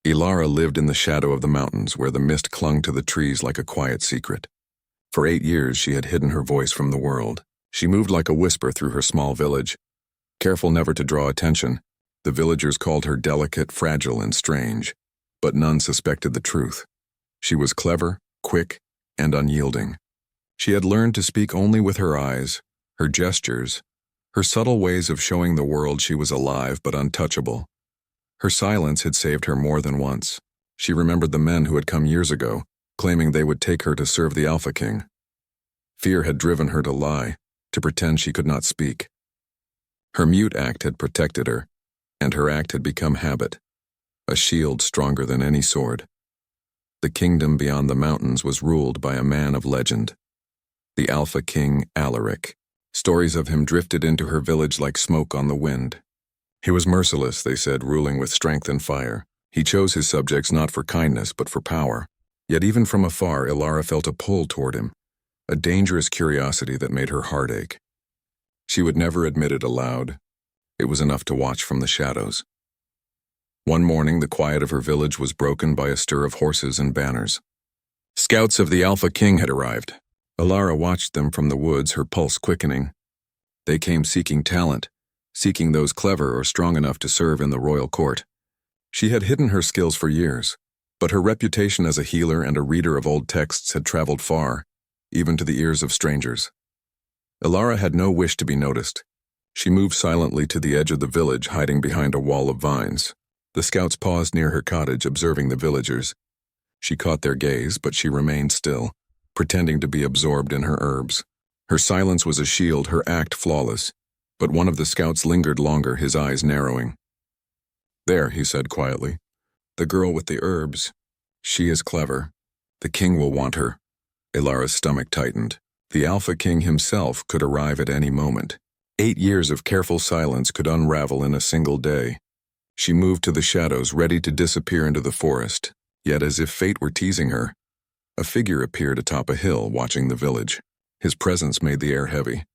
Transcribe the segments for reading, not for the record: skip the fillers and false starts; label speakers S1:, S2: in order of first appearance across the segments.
S1: Ilara lived in the shadow of the mountains where the mist clung to the trees like a quiet secret. For 8 years she had hidden her voice from the world. She moved like a whisper through her small village. Careful never to draw attention, the villagers called her delicate, fragile, and strange. But none suspected the truth. She was clever, quick, and unyielding. She had learned to speak only with her eyes, her gestures, her subtle ways of showing the world she was alive but untouchable. Her silence had saved her more than once. She remembered the men who had come years ago, claiming they would take her to serve the Alpha King. Fear had driven her to lie, to pretend she could not speak. Her mute act had protected her, and her act had become habit, a shield stronger than any sword. The kingdom beyond the mountains was ruled by a man of legend, the Alpha King Alaric. Stories of him drifted into her village like smoke on the wind. He was merciless, they said, ruling with strength and fire. He chose his subjects not for kindness but for power. Yet even from afar, Ilara felt a pull toward him, a dangerous curiosity that made her heart ache. She would never admit it aloud. It was enough to watch from the shadows. One morning, the quiet of her village was broken by a stir of horses and banners. Scouts of the Alpha King had arrived. Ilara watched them from the woods, her pulse quickening. They came seeking talent, seeking those clever or strong enough to serve in the royal court. She had hidden her skills for years, but her reputation as a healer and a reader of old texts had traveled far, even to the ears of strangers. Ilara had no wish to be noticed. She moved silently to the edge of the village, hiding behind a wall of vines. The scouts paused near her cottage, observing the villagers. She caught their gaze, but she remained still, pretending to be absorbed in her herbs. Her silence was a shield, her act flawless, but one of the scouts lingered longer, his eyes narrowing. "There," he said quietly. "The girl with the herbs. She is clever. The king will want her." Ilara's stomach tightened. The Alpha King himself could arrive at any moment. 8 years of careful silence could unravel in a single day. She moved to the shadows, ready to disappear into the forest. Yet, as if fate were teasing her, a figure appeared atop a hill, watching the village. His presence made the air heavy.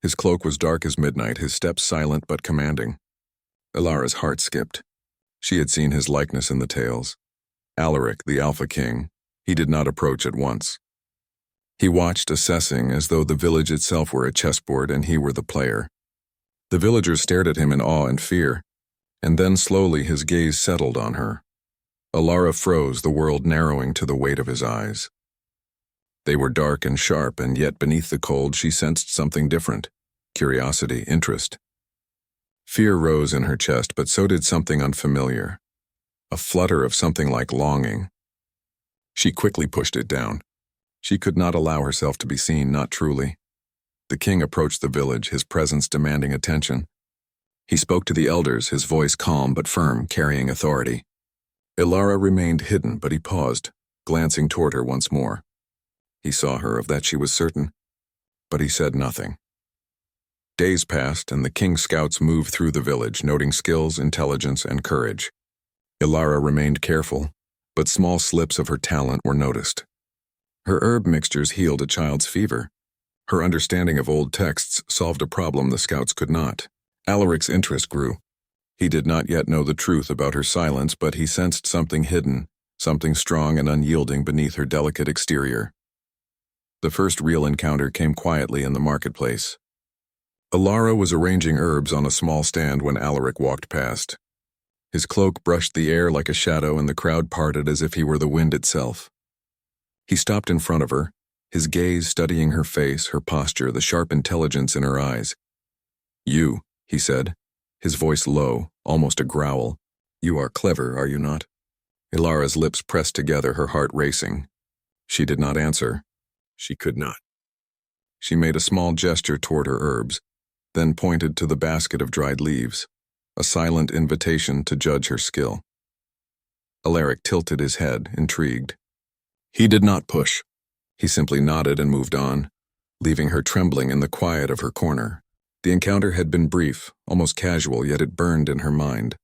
S1: His cloak was dark as midnight, his steps silent but commanding. Ilara's heart skipped. She had seen his likeness in the tales. Alaric, the Alpha King. He did not approach at once. He watched, assessing, as though the village itself were a chessboard and he were the player. The villagers stared at him in awe and fear, and then slowly his gaze settled on her. Ilara froze, the world narrowing to the weight of his eyes. They were dark and sharp, and yet beneath the cold she sensed something different: curiosity, interest. Fear rose in her chest, but so did something unfamiliar, a flutter of something like longing. She quickly pushed it down. She could not allow herself to be seen, not truly. The king approached the village, his presence demanding attention. He spoke to the elders, his voice calm but firm, carrying authority. Ilara remained hidden, but he paused, glancing toward her once more. He saw her, of that she was certain, but he said nothing. Days passed, and the king's scouts moved through the village, noting skills, intelligence, and courage. Ilara remained careful, but small slips of her talent were noticed. Her herb mixtures healed a child's fever. Her understanding of old texts solved a problem the scouts could not. Alaric's interest grew. He did not yet know the truth about her silence, but he sensed something hidden, something strong and unyielding beneath her delicate exterior. The first real encounter came quietly in the marketplace. Ilara was arranging herbs on a small stand when Alaric walked past. His cloak brushed the air like a shadow, and the crowd parted as if he were the wind itself. He stopped in front of her, his gaze studying her face, her posture, the sharp intelligence in her eyes. "You," he said, his voice low, almost a growl. "You are clever, are you not?" Ilara's lips pressed together, her heart racing. She did not answer. She could not. She made a small gesture toward her herbs, then pointed to the basket of dried leaves, a silent invitation to judge her skill. Alaric tilted his head, intrigued. He did not push. He simply nodded and moved on, leaving her trembling in the quiet of her corner. The encounter had been brief, almost casual, yet it burned in her mind.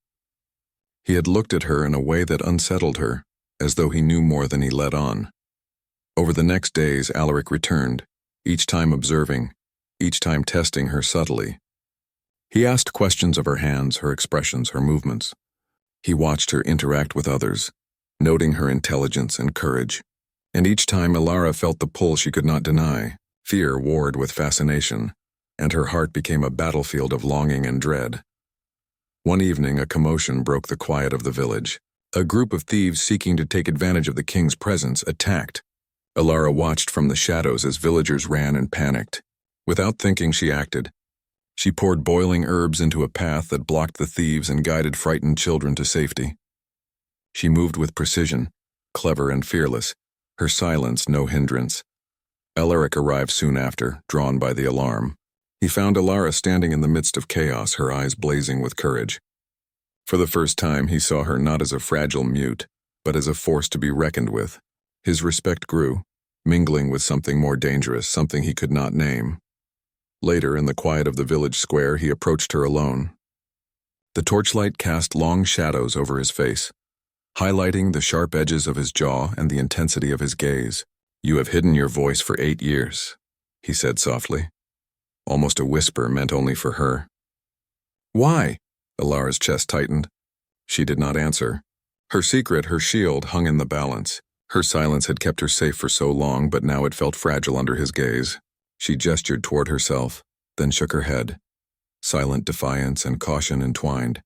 S1: He had looked at her in a way that unsettled her, as though he knew more than he let on. Over the next days, Alaric returned, each time observing, each time testing her subtly. He asked questions of her hands, her expressions, her movements. He watched her interact with others, noting her intelligence and courage. And each time Alara felt the pull she could not deny, fear warred with fascination, and her heart became a battlefield of longing and dread. One evening, a commotion broke the quiet of the village. A group of thieves seeking to take advantage of the king's presence attacked. Alara watched from the shadows as villagers ran and panicked. Without thinking, she acted. She poured boiling herbs into a path that blocked the thieves and guided frightened children to safety. She moved with precision, clever and fearless, her silence no hindrance. Alaric arrived soon after, drawn by the alarm. He found Alara standing in the midst of chaos, her eyes blazing with courage. For the first time, he saw her not as a fragile mute, but as a force to be reckoned with. His respect grew, mingling with something more dangerous, something he could not name. Later, in the quiet of the village square, he approached her alone. The torchlight cast long shadows over his face, highlighting the sharp edges of his jaw and the intensity of his gaze. "You have hidden your voice for 8 years," he said softly, almost a whisper meant only for her. "Why?" Alara's chest tightened. She did not answer. Her secret, her shield, hung in the balance. Her silence had kept her safe for so long, but now it felt fragile under his gaze. She gestured toward herself, then shook her head. Silent defiance and caution entwined.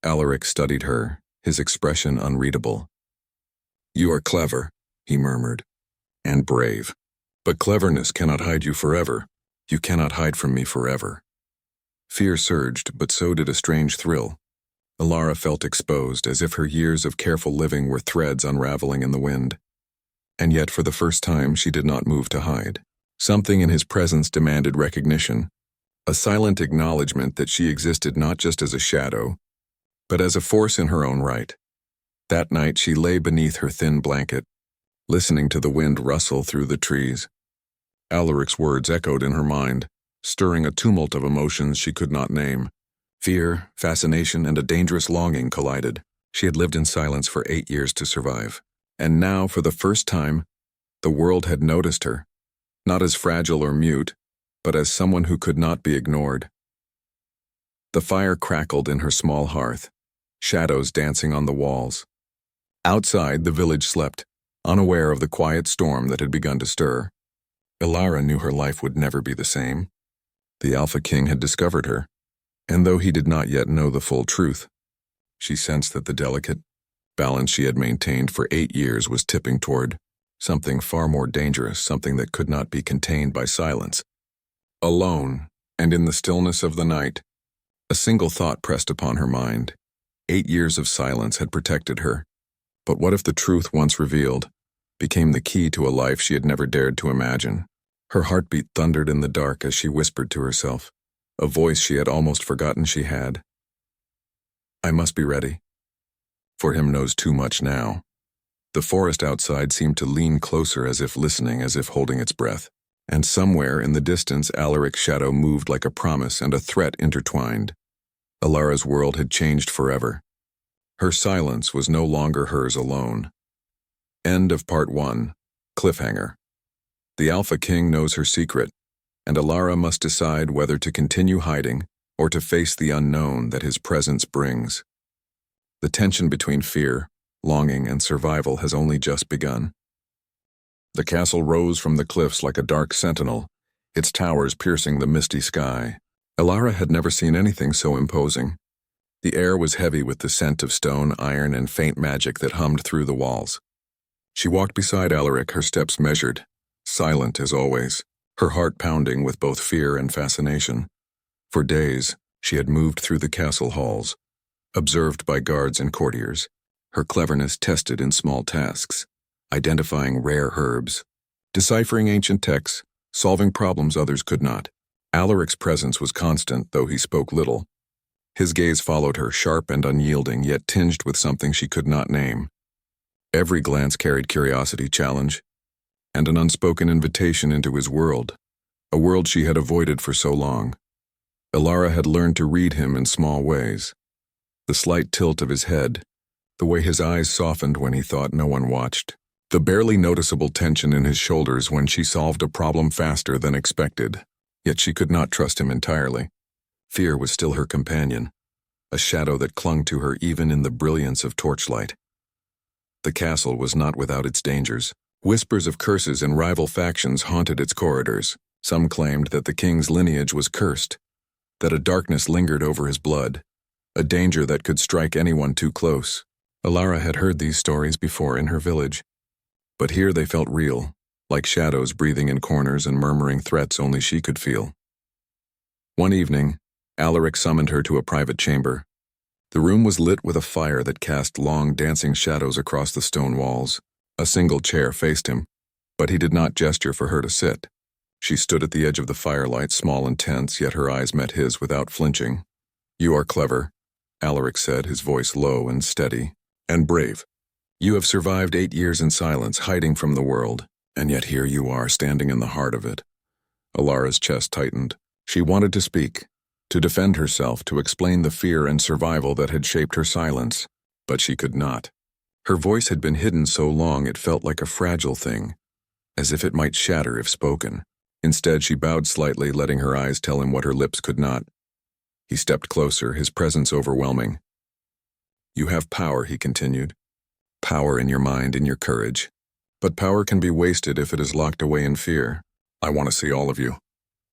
S1: Alaric studied her, his expression unreadable. "You are clever," he murmured, "and brave. But cleverness cannot hide you forever. You cannot hide from me forever." Fear surged, but so did a strange thrill. Alara felt exposed, as if her years of careful living were threads unraveling in the wind. And yet, for the first time, she did not move to hide. Something in his presence demanded recognition, a silent acknowledgement that she existed not just as a shadow, but as a force in her own right. That night, she lay beneath her thin blanket, listening to the wind rustle through the trees. Alaric's words echoed in her mind, stirring a tumult of emotions she could not name. Fear, fascination, and a dangerous longing collided. She had lived in silence for 8 years to survive. And now, for the first time, the world had noticed her, not as fragile or mute, but as someone who could not be ignored. The fire crackled in her small hearth, shadows dancing on the walls. Outside, the village slept, unaware of the quiet storm that had begun to stir. Alara knew her life would never be the same. The Alpha King had discovered her, and though he did not yet know the full truth, she sensed that the delicate balance she had maintained for 8 years was tipping toward something far more dangerous, something that could not be contained by silence. Alone, and in the stillness of the night, a single thought pressed upon her mind. 8 years of silence had protected her, but what if the truth once revealed became the key to a life she had never dared to imagine? Her heartbeat thundered in the dark as she whispered to herself, a voice she had almost forgotten she had. "I must be ready. For him knows too much now." The forest outside seemed to lean closer, as if listening, as if holding its breath. And somewhere in the distance, Alaric's shadow moved like a promise and a threat intertwined. Alara's world had changed forever. Her silence was no longer hers alone. End of Part 1. Cliffhanger. The Alpha King knows her secret, and Alara must decide whether to continue hiding or to face the unknown that his presence brings. The tension between fear, longing, and survival has only just begun. The castle rose from the cliffs like a dark sentinel, its towers piercing the misty sky. Alara had never seen anything so imposing. The air was heavy with the scent of stone, iron, and faint magic that hummed through the walls. She walked beside Alaric, her steps measured, silent as always, her heart pounding with both fear and fascination. For days, she had moved through the castle halls, observed by guards and courtiers, her cleverness tested in small tasks, identifying rare herbs, deciphering ancient texts, solving problems others could not. Alaric's presence was constant, though he spoke little. His gaze followed her, sharp and unyielding, yet tinged with something she could not name. Every glance carried curiosity, challenge, and an unspoken invitation into his world, a world she had avoided for so long. Alara had learned to read him in small ways. The slight tilt of his head, the way his eyes softened when he thought no one watched, the barely noticeable tension in his shoulders when she solved a problem faster than expected. Yet she could not trust him entirely. Fear was still her companion, a shadow that clung to her even in the brilliance of torchlight. The castle was not without its dangers. Whispers of curses and rival factions haunted its corridors. Some claimed that the king's lineage was cursed, that a darkness lingered over his blood, a danger that could strike anyone too close. Alara had heard these stories before in her village, but here they felt real, like shadows breathing in corners and murmuring threats only she could feel. One evening, Alaric summoned her to a private chamber. The room was lit with a fire that cast long, dancing shadows across the stone walls. A single chair faced him, but he did not gesture for her to sit. She stood at the edge of the firelight, small and tense, yet her eyes met his without flinching. "You are clever," Alaric said, his voice low and steady, "and brave. You have survived 8 years in silence, hiding from the world, and yet here you are, standing in the heart of it." Alara's chest tightened. She wanted to speak, to defend herself, to explain the fear and survival that had shaped her silence, but she could not. Her voice had been hidden so long it felt like a fragile thing, as if it might shatter if spoken. Instead, she bowed slightly, letting her eyes tell him what her lips could not. He stepped closer, his presence overwhelming. "You have power," he continued. "Power in your mind, in your courage. But power can be wasted if it is locked away in fear. I want to see all of you.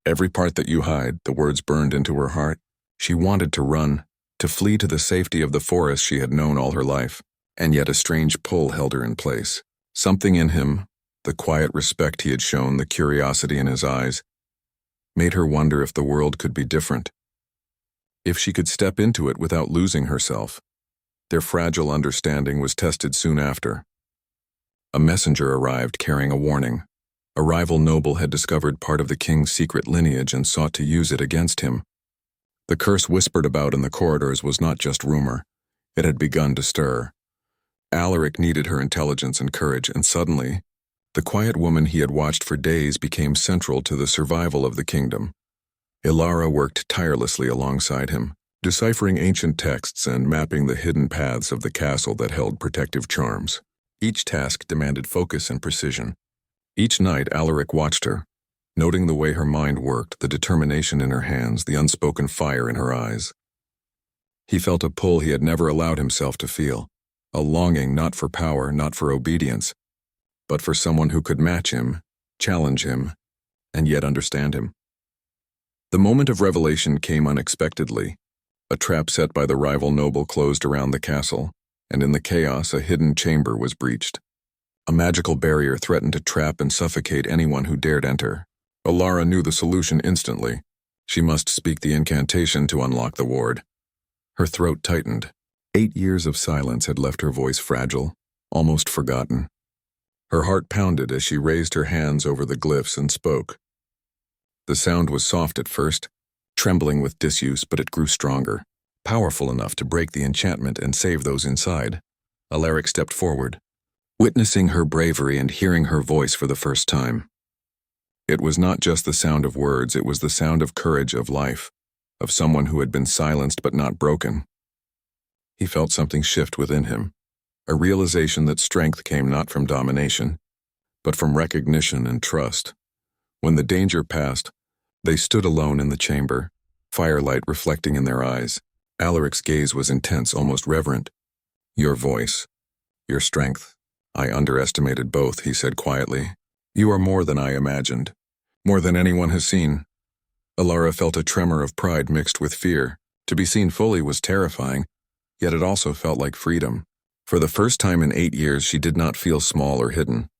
S1: Every part that you hide." The words burned into her heart. She wanted to run, to flee to the safety of the forest she had known all her life, and yet a strange pull held her in place. Something in him, the quiet respect he had shown, the curiosity in his eyes, made her wonder if the world could be different, if she could step into it without losing herself. Their fragile understanding was tested soon after. A messenger arrived carrying a warning. A rival noble had discovered part of the king's secret lineage and sought to use it against him. The curse whispered about in the corridors was not just rumor. It had begun to stir. Alaric needed her intelligence and courage, and suddenly, the quiet woman he had watched for days became central to the survival of the kingdom. Alara worked tirelessly alongside him, deciphering ancient texts and mapping the hidden paths of the castle that held protective charms. Each task demanded focus and precision. Each night, Alaric watched her, noting the way her mind worked, the determination in her hands, the unspoken fire in her eyes. He felt a pull he had never allowed himself to feel, a longing not for power, not for obedience, but for someone who could match him, challenge him, and yet understand him. The moment of revelation came unexpectedly. A trap set by the rival noble closed around the castle, and in the chaos a hidden chamber was breached. A magical barrier threatened to trap and suffocate anyone who dared enter. Alara knew the solution instantly. She must speak the incantation to unlock the ward. Her throat tightened. 8 years of silence had left her voice fragile, almost forgotten. Her heart pounded as she raised her hands over the glyphs and spoke. The sound was soft at first, trembling with disuse, but it grew stronger, powerful enough to break the enchantment and save those inside. Alaric stepped forward, witnessing her bravery and hearing her voice for the first time. It was not just the sound of words, it was the sound of courage, of life, of someone who had been silenced but not broken. He felt something shift within him, a realization that strength came not from domination, but from recognition and trust. When the danger passed, they stood alone in the chamber, firelight reflecting in their eyes. Alaric's gaze was intense, almost reverent. "Your voice, your strength. I underestimated both," he said quietly. "You are more than I imagined, more than anyone has seen." Alara felt a tremor of pride mixed with fear. To be seen fully was terrifying, yet it also felt like freedom. For the first time in 8 years, she did not feel small or hidden.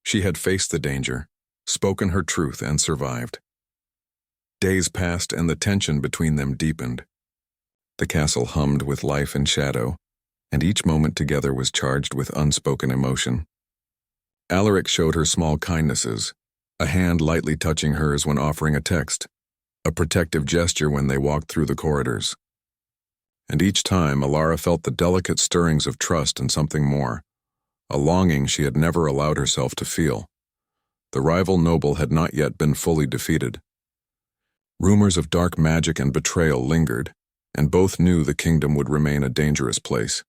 S1: She had faced the danger, spoken her truth, and survived. Days passed, and the tension between them deepened. The castle hummed with life and shadow, and each moment together was charged with unspoken emotion. Alaric showed her small kindnesses, a hand lightly touching hers when offering a text, a protective gesture when they walked through the corridors. And each time, Alara felt the delicate stirrings of trust and something more, a longing she had never allowed herself to feel. The rival noble had not yet been fully defeated. Rumors of dark magic and betrayal lingered, and both knew the kingdom would remain a dangerous place.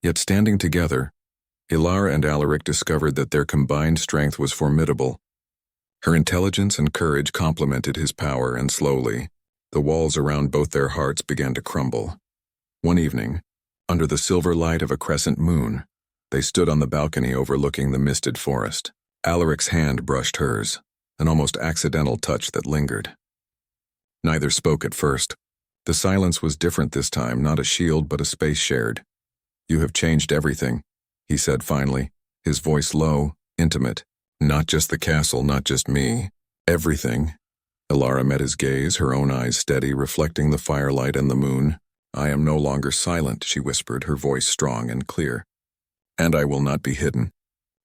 S1: Yet standing together, Alara and Alaric discovered that their combined strength was formidable. Her intelligence and courage complemented his power, and slowly, the walls around both their hearts began to crumble. One evening, under the silver light of a crescent moon, they stood on the balcony overlooking the misted forest. Alaric's hand brushed hers, an almost accidental touch that lingered. Neither spoke at first. The silence was different this time, not a shield but a space shared. "You have changed everything," he said finally, his voice low, intimate. "Not just the castle, not just me. Everything." Elara met his gaze, her own eyes steady, reflecting the firelight and the moon. "I am no longer silent," she whispered, her voice strong and clear. "And I will not be hidden.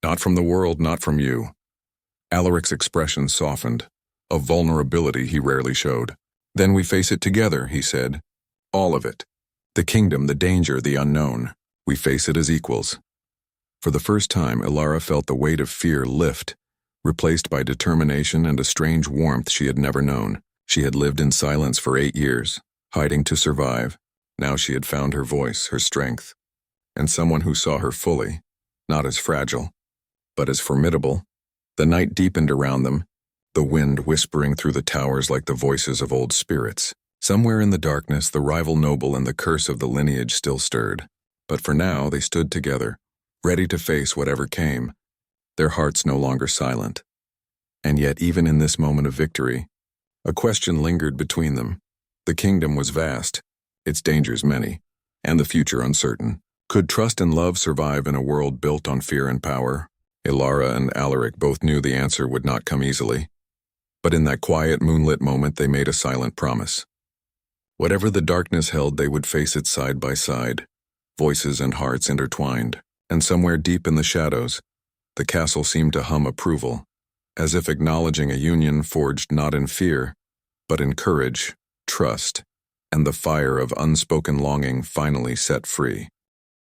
S1: Not from the world, not from you." Alaric's expression softened, a vulnerability he rarely showed. "Then we face it together," he said. "All of it. The kingdom, the danger, the unknown. We face it as equals." For the first time, Elara felt the weight of fear lift, replaced by determination and a strange warmth she had never known. She had lived in silence for 8 years, hiding to survive. Now she had found her voice, her strength, and someone who saw her fully, not as fragile, but as formidable. The night deepened around them, the wind whispering through the towers like the voices of old spirits. Somewhere in the darkness, the rival noble and the curse of the lineage still stirred. But for now, they stood together, ready to face whatever came, their hearts no longer silent. And yet, even in this moment of victory, a question lingered between them. The kingdom was vast, its dangers many, and the future uncertain. Could trust and love survive in a world built on fear and power? Elara and Alaric both knew the answer would not come easily. But in that quiet, moonlit moment, they made a silent promise. Whatever the darkness held, they would face it side by side, voices and hearts intertwined. And somewhere deep in the shadows, the castle seemed to hum approval, as if acknowledging a union forged not in fear, but in courage, trust, and the fire of unspoken longing finally set free.